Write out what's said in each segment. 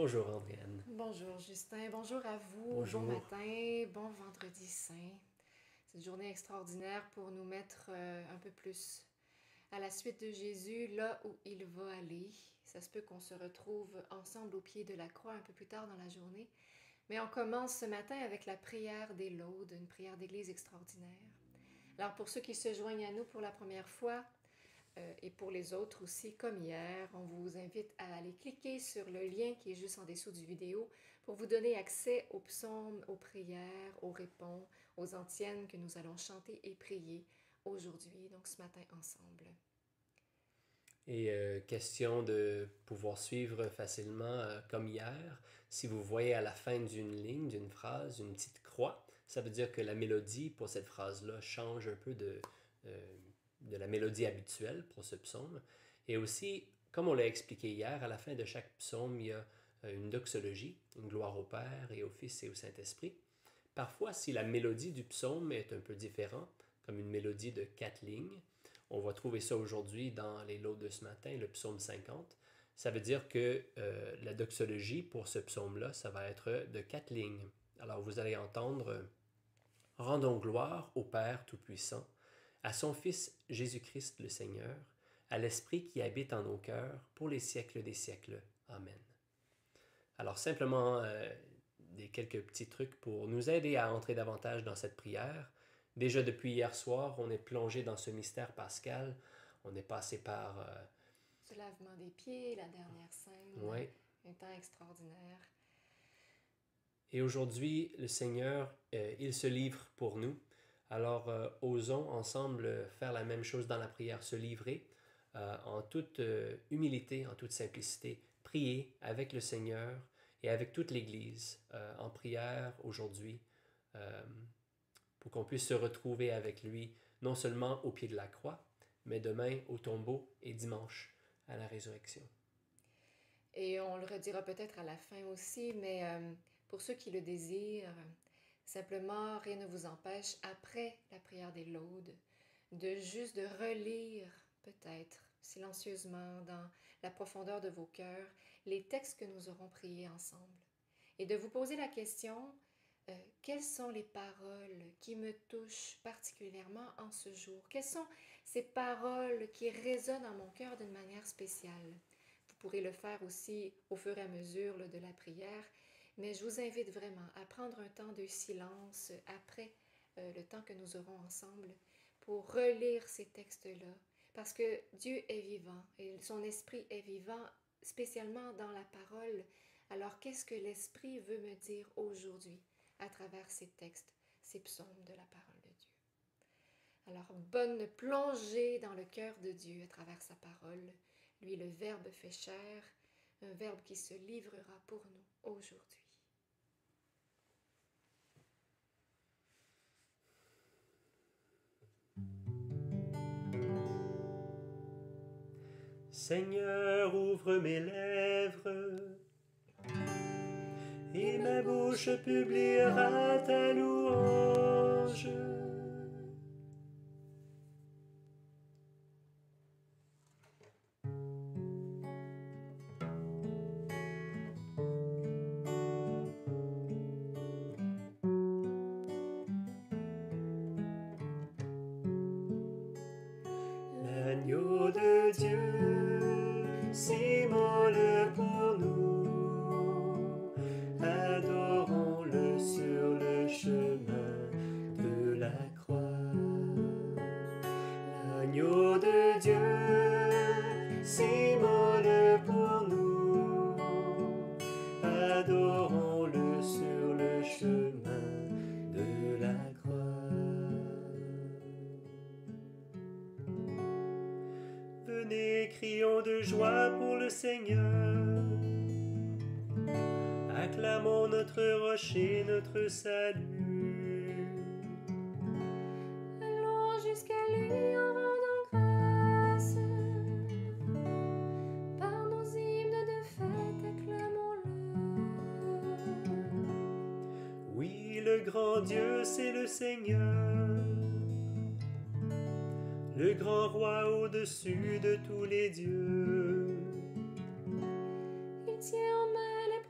Bonjour Andréane. Bonjour Justin, bonjour à vous, Bonjour. bon matin, bon vendredi saint. C'est une journée extraordinaire pour nous mettre un peu plus à la suite de Jésus, là où il va aller. Ça se peut qu'on se retrouve ensemble au pied de la croix un peu plus tard dans la journée. Mais on commence ce matin avec la prière des laudes, une prière d'église extraordinaire. Alors pour ceux qui se joignent à nous pour la première fois, et pour les autres aussi, comme hier, on vous invite à aller cliquer sur le lien qui est juste en dessous du vidéo pour vous donner accès aux psaumes, aux prières, aux répons, aux antiennes que nous allons chanter et prier aujourd'hui, donc ce matin ensemble. Et question de pouvoir suivre facilement comme hier. Si vous voyez à la fin d'une ligne, d'une phrase, une petite croix, ça veut dire que la mélodie pour cette phrase-là change un peu de la mélodie habituelle pour ce psaume. Et aussi, comme on l'a expliqué hier, à la fin de chaque psaume, il y a une doxologie, une gloire au Père et au Fils et au Saint-Esprit. Parfois, si la mélodie du psaume est un peu différente, comme une mélodie de 4 lignes, on va trouver ça aujourd'hui dans les lots de ce matin, le psaume 50. Ça veut dire que la doxologie pour ce psaume-là, ça va être de 4 lignes. Alors vous allez entendre Rendons gloire au Père Tout-Puissant, à son Fils Jésus-Christ le Seigneur, à l'Esprit qui habite en nos cœurs, pour les siècles des siècles. Amen. Alors simplement quelques petits trucs pour nous aider à entrer davantage dans cette prière. Déjà depuis hier soir, on est plongé dans ce mystère pascal. On est passé par... Ce lavement des pieds, la dernière scène, ouais. un temps extraordinaire. Et aujourd'hui, le Seigneur, il se livre pour nous. Alors, osons ensemble faire la même chose dans la prière, se livrer en toute humilité, en toute simplicité, prier avec le Seigneur et avec toute l'Église en prière aujourd'hui pour qu'on puisse se retrouver avec lui, non seulement au pied de la croix, mais demain au tombeau et dimanche à la résurrection. Et on le redira peut-être à la fin aussi, mais pour ceux qui le désirent, simplement rien ne vous empêche, après la prière des laudes, de juste de relire peut-être silencieusement dans la profondeur de vos cœurs les textes que nous aurons priés ensemble. Et de vous poser la question, quelles sont les paroles qui me touchent particulièrement en ce jour? Quelles sont ces paroles qui résonnent dans mon cœur d'une manière spéciale? Vous pourrez le faire aussi au fur et à mesure de la prière, mais je vous invite vraiment à prendre un temps de silence après le temps que nous aurons ensemble pour relire ces textes-là, parce que Dieu est vivant et son esprit est vivant spécialement dans la parole. Alors qu'est-ce que l'esprit veut me dire aujourd'hui à travers ces textes, ces psaumes de la parole de Dieu? Alors, bonne plongée dans le cœur de Dieu à travers sa parole. Lui, le Verbe fait chair, un Verbe qui se livrera pour nous aujourd'hui. Seigneur, ouvre mes lèvres, et ma bouche publiera ta louange. L'agneau de Dieu s'immole pour nous, adorons-le sur le chemin de la croix. L'agneau de Dieu s'immole pour nous, adorons-le sur le chemin de la croix. Venez, crions de joie pour le Seigneur. Acclamons notre rocher, notre salut. Allons jusqu'à lui en rendant grâce. Par nos hymnes de fête, acclamons-le. Oui, le grand Dieu, c'est le Seigneur. Le grand roi au-dessus de tous les dieux. Il tient en main les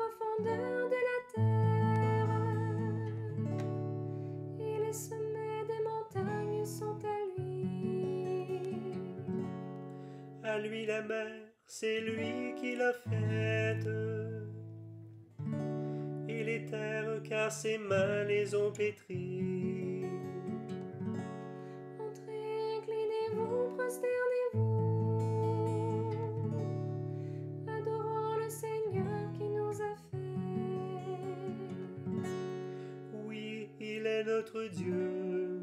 les mers, c'est lui qui l'a faite. Et les terres, car ses mains les ont pétries. Entrez, inclinez-vous, prosternez-vous. Adorons le Seigneur qui nous a fait. Oui, il est notre Dieu.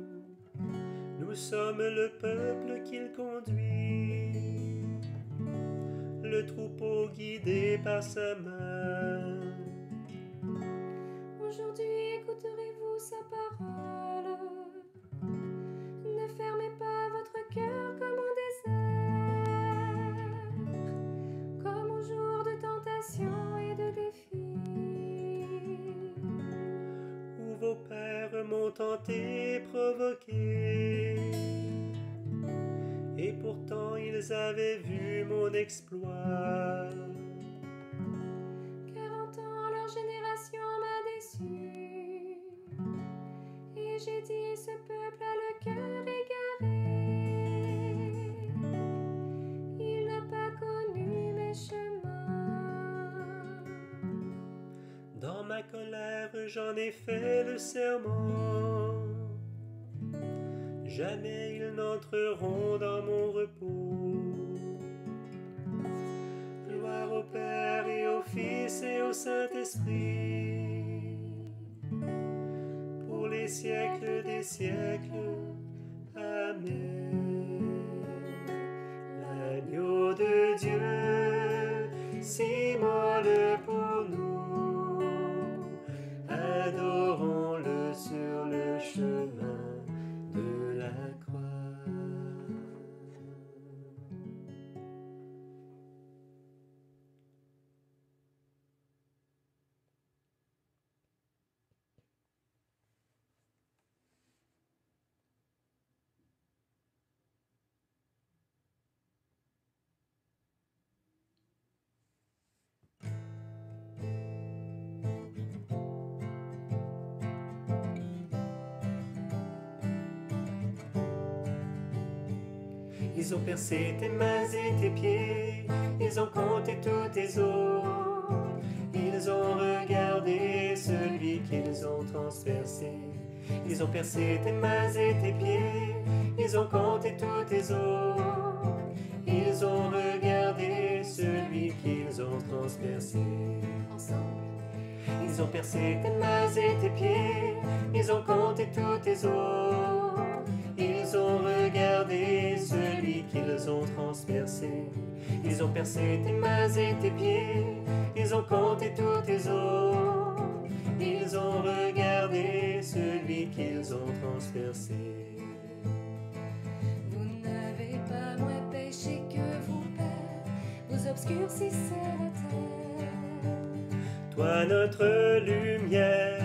Nous sommes le peuple qu'il conduit, le troupeau guidé par sa main. Aujourd'hui, écouterez-vous sa parole. Ne fermez pas votre cœur comme au désert, comme au jour de tentation et de défi, Où vos pères m'ont tenté, provoqué, et pourtant ils avaient vu mon exploit. 40 ans, leur génération m'a déçu, et j'ai dit, ce peuple a le cœur égaré. Il n'a pas connu mes chemins. Dans ma colère, j'en ai fait le serment. Jamais ils n'entreront dans mon repos. Gloire au Père et au Fils et au Saint-Esprit, pour les siècles des siècles. Amen. L'agneau de Dieu s'immole pour nous. Adorons-le sur le chemin de la croix. Ils ont percé tes mains et tes pieds, ils ont compté tous tes os. Ils ont regardé celui qu'ils ont transpercé. Ils ont percé tes mains et tes pieds, ils ont compté tous tes os. Ils ont regardé celui qu'ils ont transpercé. Ensemble. Ils ont percé tes mains et tes pieds, ils ont compté tous tes os. Ils ont regardé celui qu'ils ont transpercé. Ils ont percé tes mains et tes pieds, ils ont compté tous tes os. Ils ont regardé celui qu'ils ont transpercé. Vous n'avez pas moins péché que vos pères, vous obscurcissez la terre. Toi notre lumière,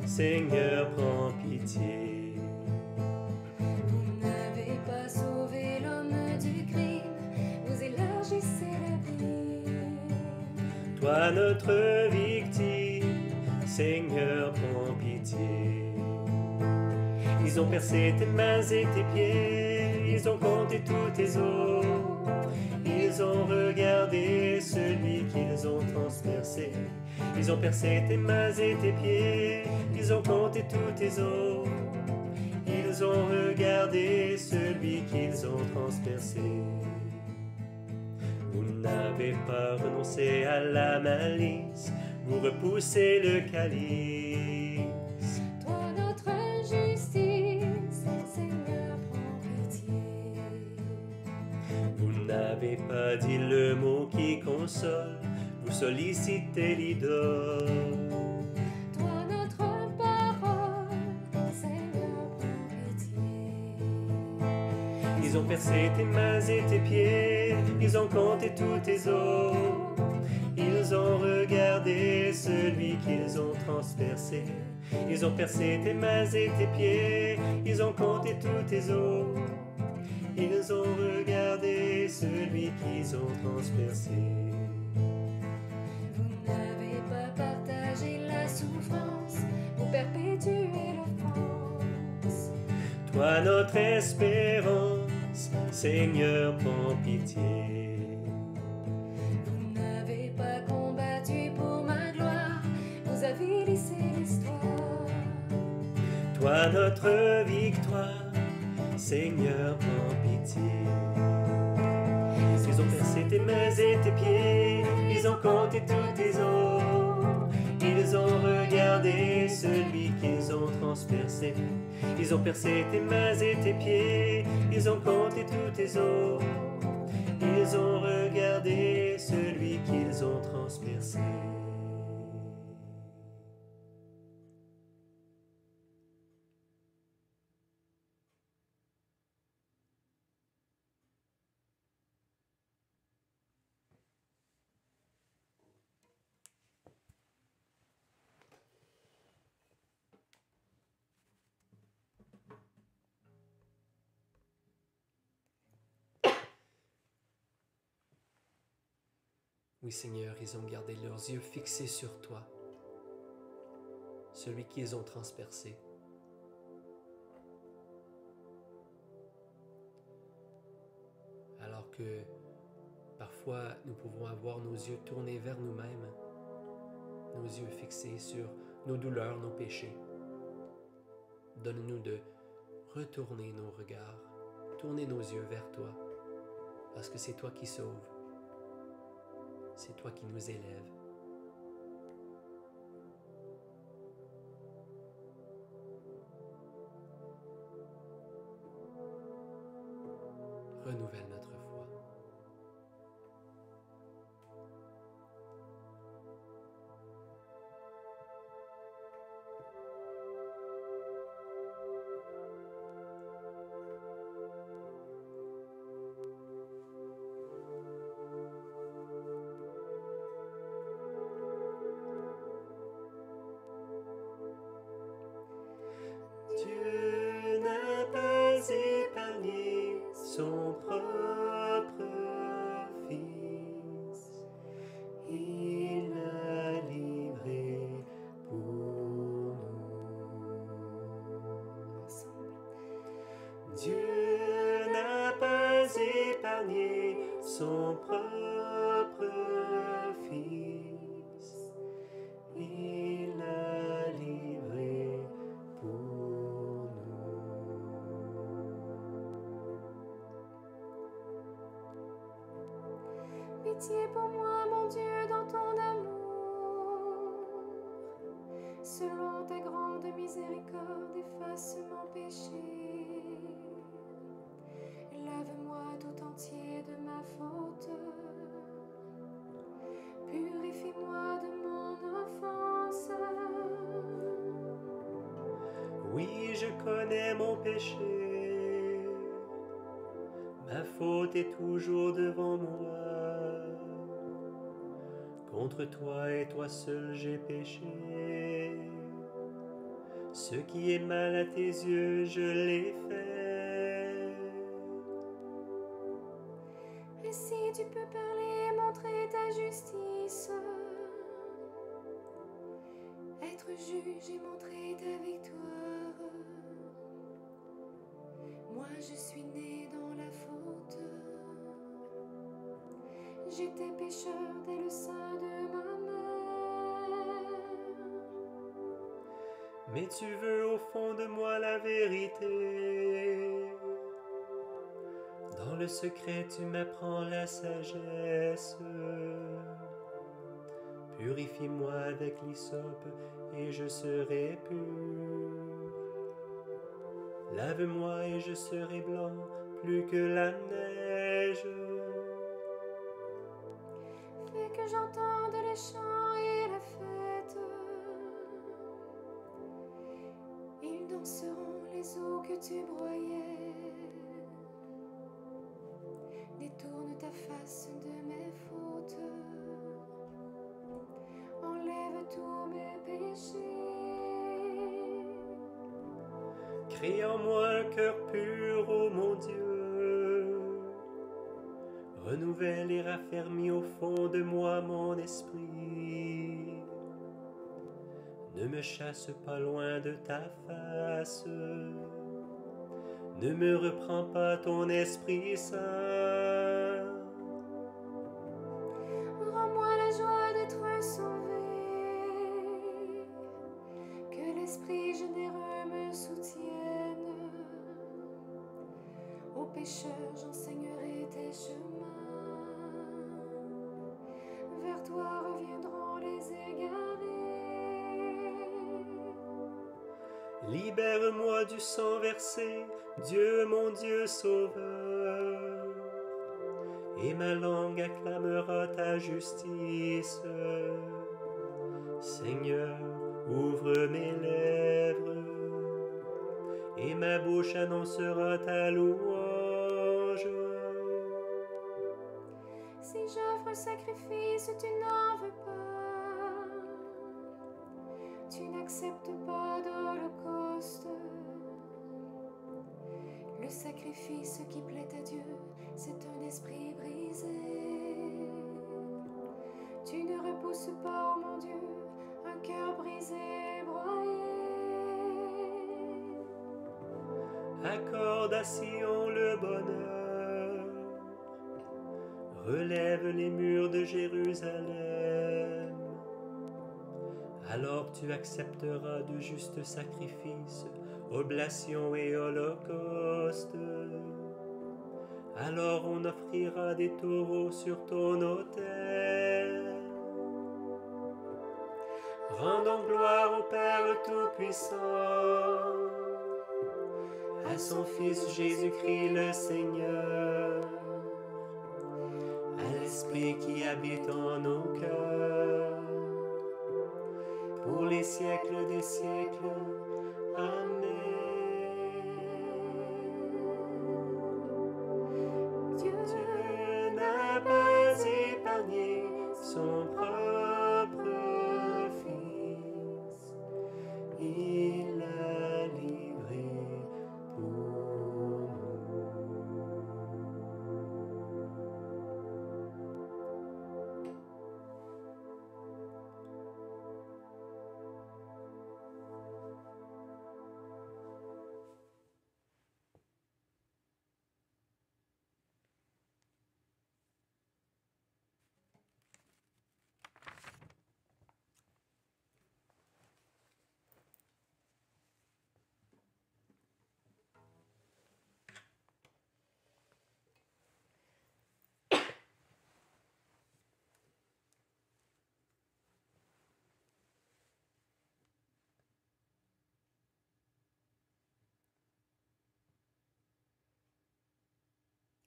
Seigneur, prends pitié. Vous n'avez pas sauvé l'homme du crime, vous élargissez l'abîme. Toi notre victime, Seigneur, prends pitié. Ils ont percé tes mains et tes pieds, ils ont compté tous tes os. Ils ont regardé celui qu'ils ont transpercé. Ils ont percé tes mains et tes pieds, ils ont compté tous tes os. Ils ont regardé celui qu'ils ont transpercé. Vous n'avez pas renoncé à la malice, vous repoussez le calice. Toi notre justice, Seigneur, prends pitié. Vous n'avez pas dit le mot qui console, vous sollicitez l'idole. Toi notre parole, Seigneur, prends pitié. Ils ont percé tes mains et tes pieds, ils ont compté tous tes os. Ils ont regardé celui qu'ils ont transpercé. Ils ont percé tes mains et tes pieds, ils ont compté tous tes os. Ils ont regardé celui qu'ils ont transpercé. Vous n'avez pas partagé la souffrance, vous perpétuez l'offense. Toi notre espérance, Seigneur, prends pitié. à notre victoire. Seigneur, prends pitié. Ils ont percé tes mains et tes pieds, ils ont compté tous tes os. Ils ont regardé celui qu'ils ont transpercé. Ils ont percé tes mains et tes pieds, ils ont compté tous tes os. Ils ont regardé celui qu'ils ont transpercé. Oui, Seigneur, ils ont gardé leurs yeux fixés sur toi, celui qu'ils ont transpercé. Alors que parfois nous pouvons avoir nos yeux tournés vers nous-mêmes, nos yeux fixés sur nos douleurs, nos péchés. Donne-nous de retourner nos regards, tourner nos yeux vers toi, parce que c'est toi qui sauves, c'est toi qui nous élèves. Renouvelle notre foi. Dieu n'a pas épargné son propre Fils, il l'a livré pour nous. Dieu n'a pas épargné son propre Fils, il l'a livré pour nous. Pitié pour moi, mon Dieu, dans ton amour. Selon ta grande miséricorde, efface mon péché. Lave-moi tout entier de ma faute. Purifie-moi de mon offense. Oui, je connais mon péché. Ma faute est toujours devant moi. Contre toi et toi seul j'ai péché. Ce qui est mal à tes yeux, je l'ai fait. Et si tu peux parler, montrer ta justice, être juge et montrer ta victoire. Moi je suis né dans la faute. J'étais pécheur dès le sein de ma mère. Mais tu veux au fond de moi la vérité. Dans le secret, tu m'apprends la sagesse. Purifie-moi avec l'hysope et je serai pur. Lave-moi et je serai blanc plus que la neige. Fais que j'entende les chants et la fête. Ils danseront les eaux que tu broyais. Détourne ta face de mes fautes. Enlève tous mes péchés. Crée en moi un cœur pur, ô mon Dieu. Renouvelle et raffermis au fond de moi mon esprit. Ne me chasse pas loin de ta face. Ne me reprends pas ton Esprit Saint. Rends-moi la joie d'être sauvé. Que l'Esprit généreux me soutienne. vers toi reviendront les égarés. Libère-moi du sang versé, Dieu mon Dieu sauveur, et ma langue acclamera ta justice. Seigneur, ouvre mes lèvres, et ma bouche annoncera ta louange. Si j'offre un sacrifice, tu n'en veux pas. Tu n'acceptes pas d'holocauste. Le sacrifice qui plaît à Dieu, c'est un esprit brisé. Tu ne repousses pas, oh mon Dieu, un cœur brisé, broyé. Accorde à Sion le bonheur, relève les murs de Jérusalem. Alors tu accepteras de justes sacrifices, oblations et holocaustes. Alors on offrira des taureaux sur ton autel. Rendons gloire au Père Tout-Puissant, à son Fils Jésus-Christ le Seigneur, à l'Esprit qui habite en nos cœurs, pour les siècles des siècles. Amen. Dieu n'a pas épargné son propre Fils, il l'a livré pour nous.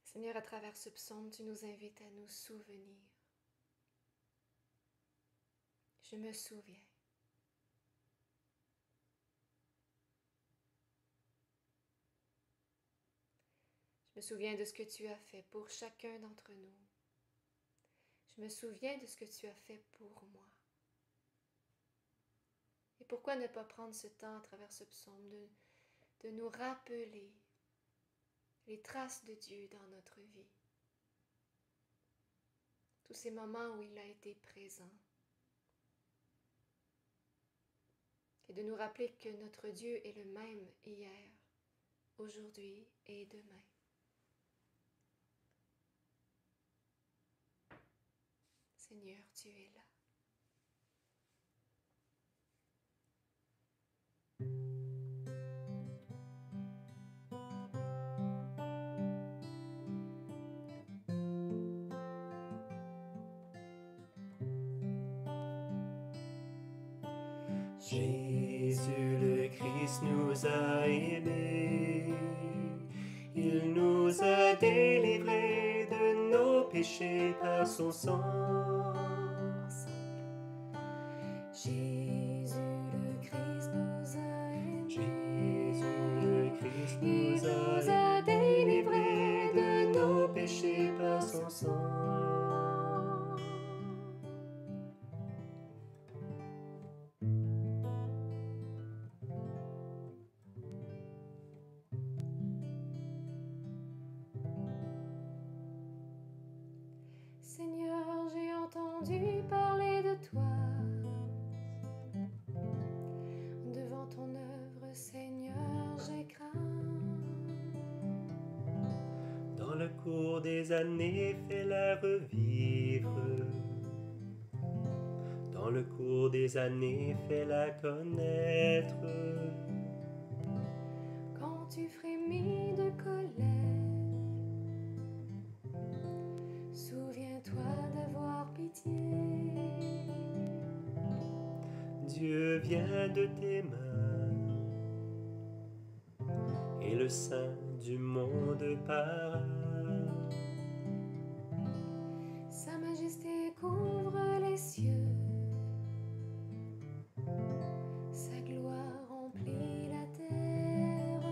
Seigneur, à travers ce psaume, tu nous invites à nous souvenir. Je me souviens. Je me souviens de ce que tu as fait pour chacun d'entre nous. Je me souviens de ce que tu as fait pour moi. Et pourquoi ne pas prendre ce temps à travers ce psaume de nous rappeler les traces de Dieu dans notre vie. Tous ces moments où il a été présent. Et de nous rappeler que notre Dieu est le même hier, aujourd'hui et demain. Seigneur, tu es là. Jésus le Christ nous a aimés, il nous a délivrés de nos péchés par son sang. Jésus le Christ nous a aimés, Jésus le Christ il nous a délivrés de nos péchés par son sang. Seigneur, j'ai entendu parler de toi. Devant ton œuvre, Seigneur, j'ai craint. Dans le cours des années, fais-la revivre. Dans le cours des années, fais-la connaître. Quand tu frémis de colère, souviens-toi d'avoir pitié. Dieu vient de tes mains, et le sein du monde paraît. Sa majesté couvre les cieux, sa gloire remplit la terre.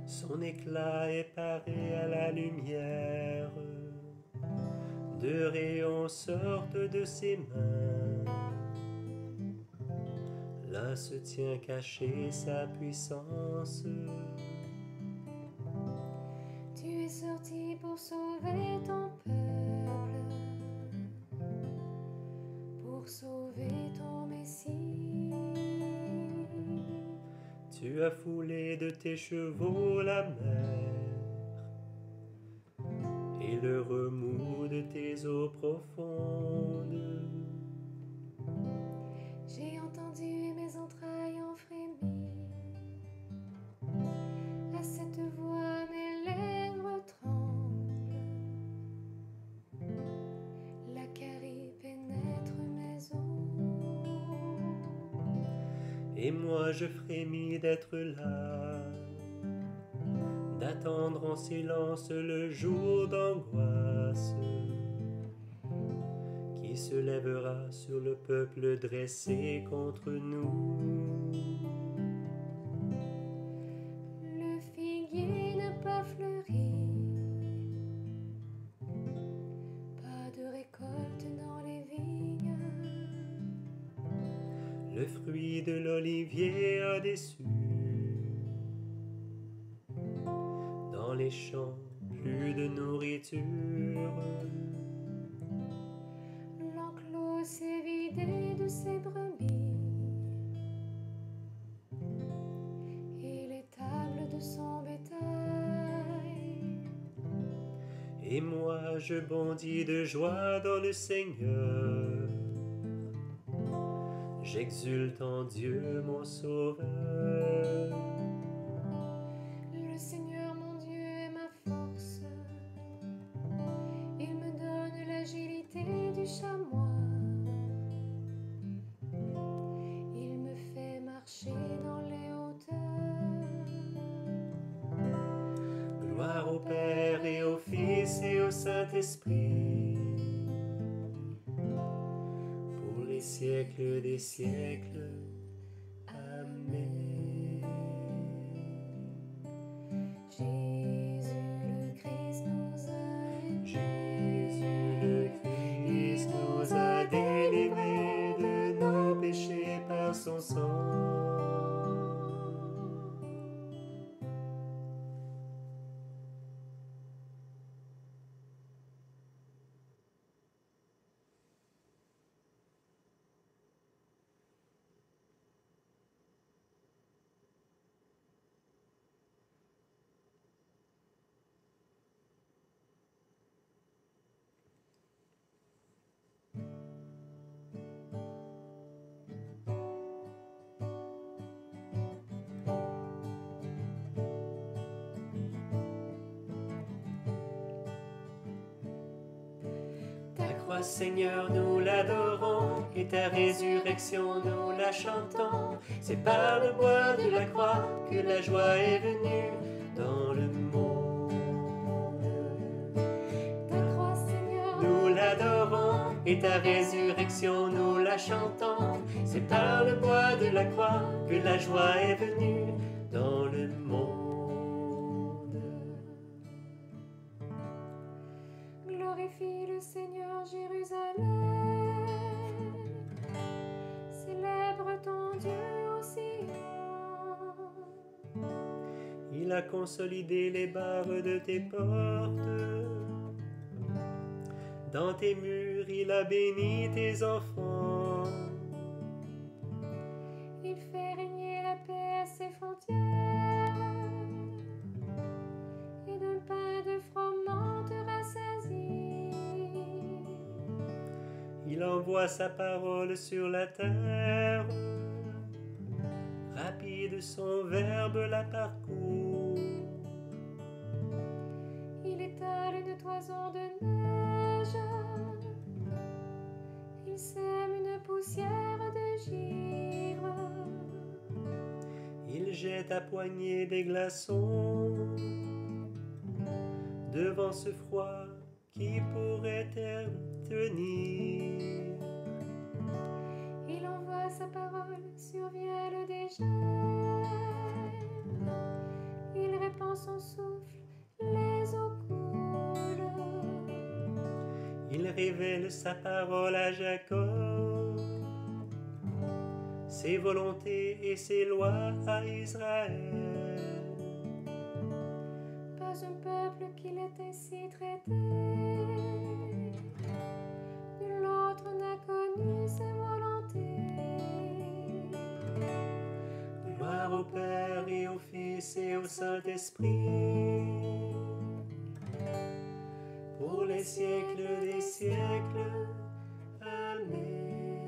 Son éclat est pareil à la lumière, deux rayons sortent de ses mains. Là se tient cachée sa puissance. Tu es sorti pour sauver ton peuple, pour sauver ton Messie. Tu as foulé de tes chevaux la mer et le remous de tes eaux profondes. J'ai entendu et mes entrailles ont frémi. À cette voix, mes lèvres tremblent. La carie pénètre mes os. Et moi je frémis d'être là, d'attendre en silence le jour d'angoisse qui se lèvera sur le peuple dressé contre nous. Le figuier n'a pas fleuri, pas de récolte dans les vignes. Le fruit de l'olivier a déçu. Dans les champs, plus de nourriture. L'enclos s'est vidé de ses brebis et les tables de son bétail. Et moi je bondis de joie dans le Seigneur. J'exulte en Dieu mon Sauveur. Le Seigneur mon Dieu est ma force. Il me donne l'agilité du chamois. Il me fait marcher dans les hauteurs. Gloire au Père et au Fils et au Saint-Esprit, pour les siècles des siècles. Amen. Jésus le Christ nous a aidés. Jésus le Christ nous a délivrés de nos péchés par son sang. Seigneur, nous l'adorons, et ta résurrection, nous la chantons. C'est par le bois de la croix que la joie est venue dans le monde. Ta croix, Seigneur, nous l'adorons, et ta résurrection, nous la chantons. C'est par le bois de la croix que la joie est venue dans le monde. glorifie le Seigneur, Jérusalem. Célèbre ton Dieu au Sion. Il a consolidé les barres de tes portes. Dans tes murs, il a béni tes enfants. Il fait régner la paix à ses frontières. Et d'un pain de froment te rassasie. Il envoie sa parole sur la terre. Rapide son verbe la parcourt. Il étale une toison de neige. Il sème une poussière de jette à poignée des glaçons devant ce froid qui pourrait tenir. Il envoie sa parole, surviennent des gels. Il répand son souffle, les eaux coulent. Il révèle sa parole à Jacob, ses volontés et ses lois à Israël. Pas un peuple qu'il ait ainsi traité. Nul autre n'a connu ses volontés. Gloire au Père et au Fils et au Saint-Esprit, pour les siècles des siècles. Amen.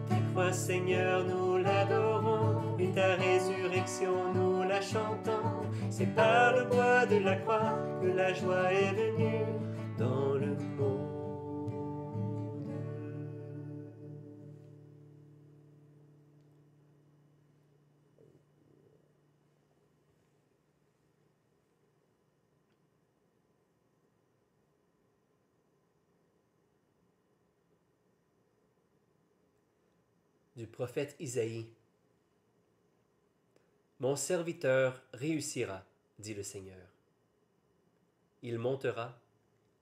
Ta croix, Seigneur, nous l'adorons, et ta résurrection, nous la chantons. C'est par le bois de la croix que la joie est venue dans le monde. Du prophète Isaïe. Mon serviteur réussira, dit le Seigneur. Il montera,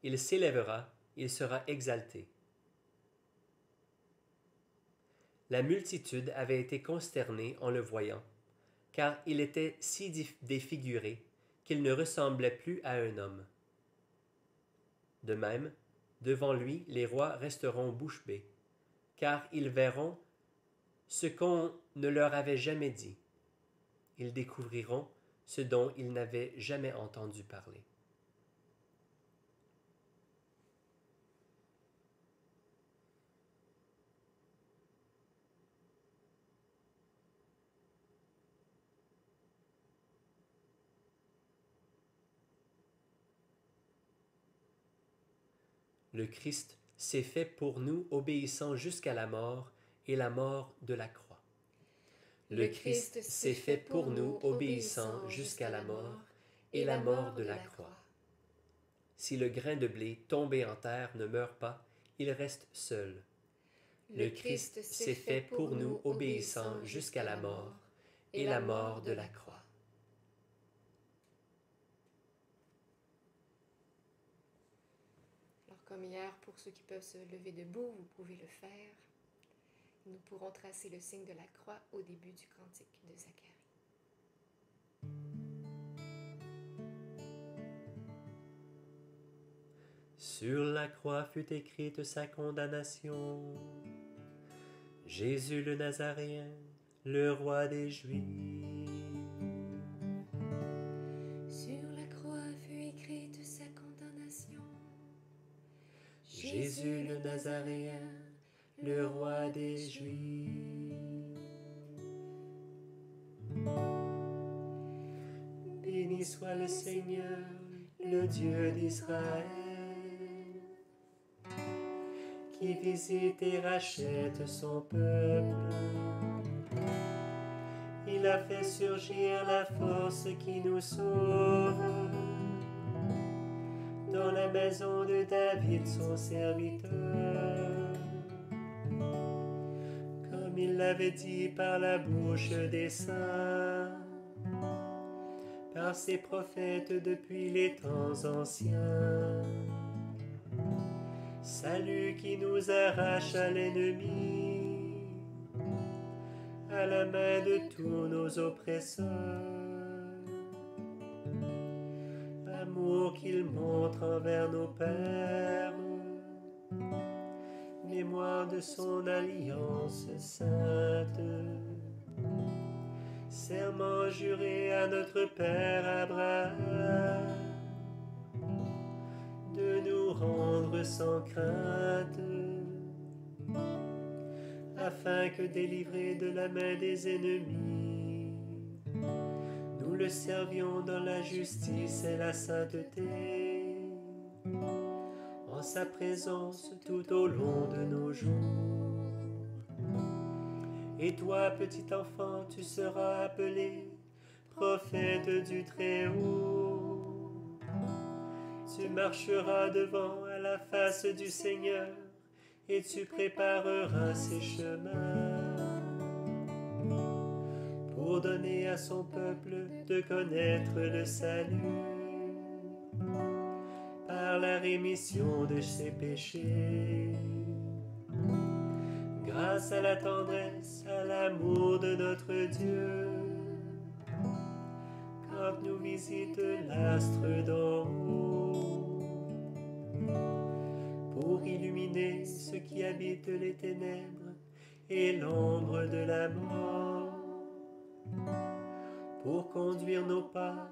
il s'élèvera, il sera exalté. La multitude avait été consternée en le voyant, car il était si défiguré qu'il ne ressemblait plus à un homme. De même, devant lui, les rois resteront bouche bée, car ils verront ce qu'on ne leur avait jamais dit. Ils découvriront ce dont ils n'avaient jamais entendu parler. Le Christ s'est fait pour nous obéissant jusqu'à la mort et la mort de la croix. Le Christ s'est fait pour nous obéissant jusqu'à la mort et la mort de la croix. Si le grain de blé tombé en terre ne meurt pas, il reste seul. Le Christ s'est fait pour nous obéissant jusqu'à la mort et la mort de la croix. Alors comme hier, pour ceux qui peuvent se lever debout, vous pouvez le faire. Nous pourrons tracer le signe de la croix au début du cantique de Zacharie. Sur la croix fut écrite sa condamnation. Jésus le Nazaréen, le roi des Juifs. Sur la croix fut écrite sa condamnation. Jésus le Nazaréen, le roi des Juifs. Béni soit le Seigneur, le Dieu d'Israël, qui visite et rachète son peuple. Il a fait surgir la force qui nous sauve dans la maison de David, son serviteur. Comme il l'avait dit par la bouche des saints, par ses prophètes depuis les temps anciens. Salut qui nous arrache à l'ennemi, à la main de tous nos oppresseurs. Amour qu'il montre envers nos pères, mémoire de son alliance sainte. Serment juré à notre Père Abraham, de nous rendre sans crainte, afin que délivrés de la main des ennemis, nous le servions dans la justice et la sainteté, en sa présence tout au long de nos jours. Et toi, petit enfant, tu seras appelé prophète du Très-Haut. Tu marcheras devant à la face du Seigneur, et tu prépareras ses chemins, pour donner à son peuple de connaître le salut, par la rémission de ses péchés. Grâce à la tendresse, à l'amour de notre Dieu, quand nous visite l'astre d'en haut, pour illuminer ceux qui habitent les ténèbres et l'ombre de la mort, pour conduire nos pas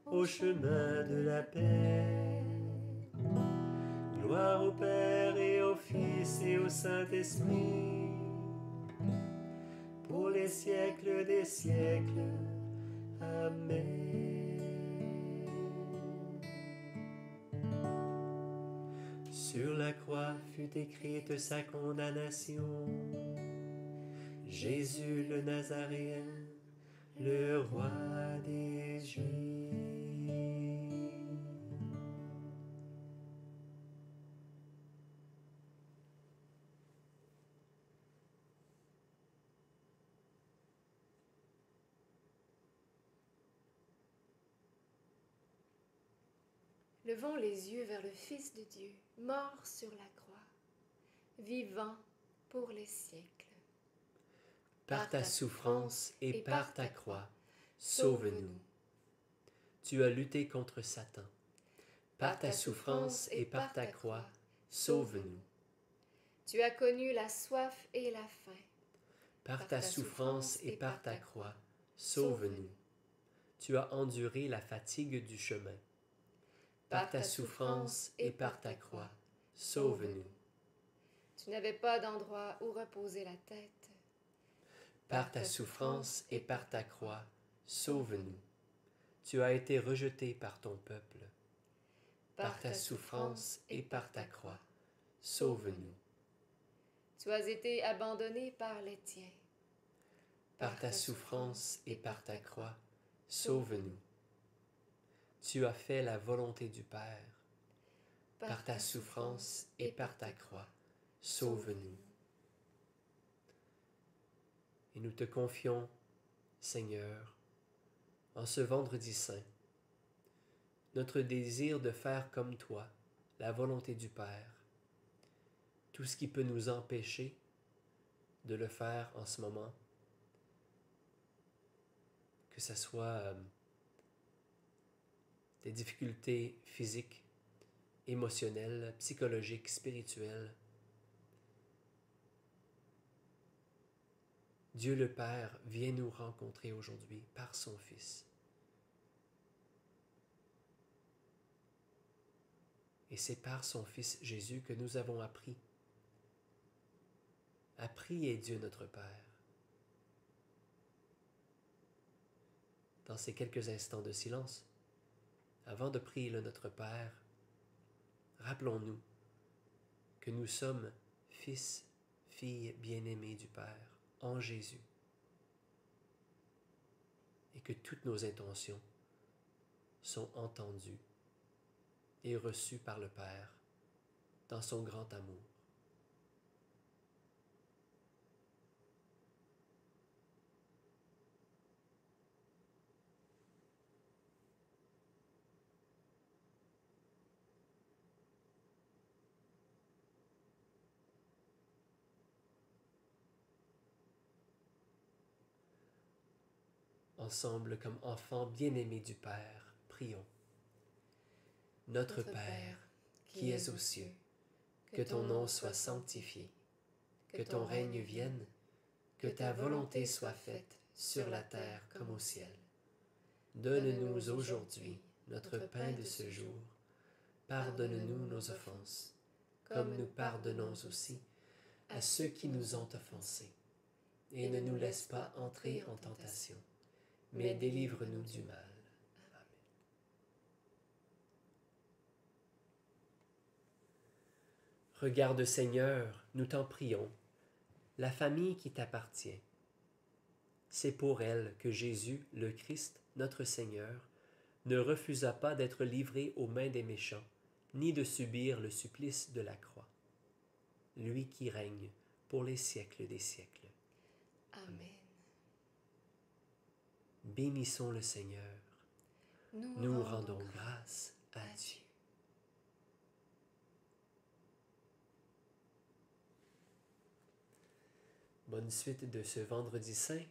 au chemin de la paix. Gloire au Père et au Fils et au Saint-Esprit, pour les siècles des siècles. Amen. Sur la croix fut écrite sa condamnation. Jésus le Nazaréen, le roi des Juifs. Levons les yeux vers le Fils de Dieu, mort sur la croix, vivant pour les siècles. Par ta souffrance et par ta croix, sauve-nous. Tu as lutté contre Satan. Par ta souffrance et par ta croix, sauve-nous. Tu as connu la soif et la faim. Par ta souffrance et par ta croix, sauve-nous. Tu as enduré la fatigue du chemin. Par ta souffrance et par ta croix, sauve-nous. Tu n'avais pas d'endroit où reposer la tête. Par ta souffrance et par ta croix, sauve-nous. Tu as été rejeté par ton peuple. Par ta souffrance et par ta croix, sauve-nous. Tu as été abandonné par les tiens. Par ta souffrance et par ta croix, sauve-nous. Tu as fait la volonté du Père. Par ta souffrance et par ta croix, sauve-nous. Et nous te confions, Seigneur, en ce vendredi saint, notre désir de faire comme toi la volonté du Père, tout ce qui peut nous empêcher de le faire en ce moment, que ce soit des difficultés physiques, émotionnelles, psychologiques, spirituelles. Dieu le Père vient nous rencontrer aujourd'hui par son Fils. Et c'est par son Fils Jésus que nous avons appris à prier Dieu notre Père. Dans ces quelques instants de silence, avant de prier le Notre Père, rappelons-nous que nous sommes fils, filles bien-aimés du Père en Jésus et que toutes nos intentions sont entendues et reçues par le Père dans son grand amour. Ensemble, comme enfants bien-aimés du Père, prions. Notre Père, qui es aux cieux, que ton nom soit sanctifié, que ton règne vienne, que ta volonté soit faite sur la terre comme au ciel. Donne-nous aujourd'hui notre pain de ce jour. Pardonne-nous nos offenses, comme nous pardonnons aussi à ceux qui nous ont offensés. Et ne nous laisse pas entrer en tentation, mais délivre-nous du mal. Amen. Regarde, Seigneur, nous t'en prions, la famille qui t'appartient, C'est pour elle que Jésus, le Christ, notre Seigneur, ne refusa pas d'être livré aux mains des méchants, ni de subir le supplice de la croix. Lui qui règne pour les siècles des siècles. Amen. Bénissons le Seigneur. Nous rendons grâce à Dieu. Bonne suite de ce vendredi saint.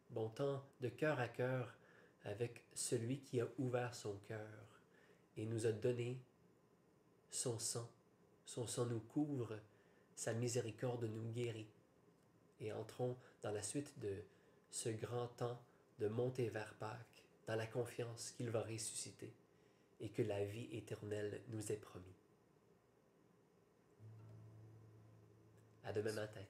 Bon temps de cœur à cœur avec celui qui a ouvert son cœur et nous a donné son sang. Son sang nous couvre, sa miséricorde nous guérit. Et entrons dans la suite de ce grand temps de montée vers Pâques, dans la confiance qu'il va ressusciter et que la vie éternelle nous est promise. À demain matin.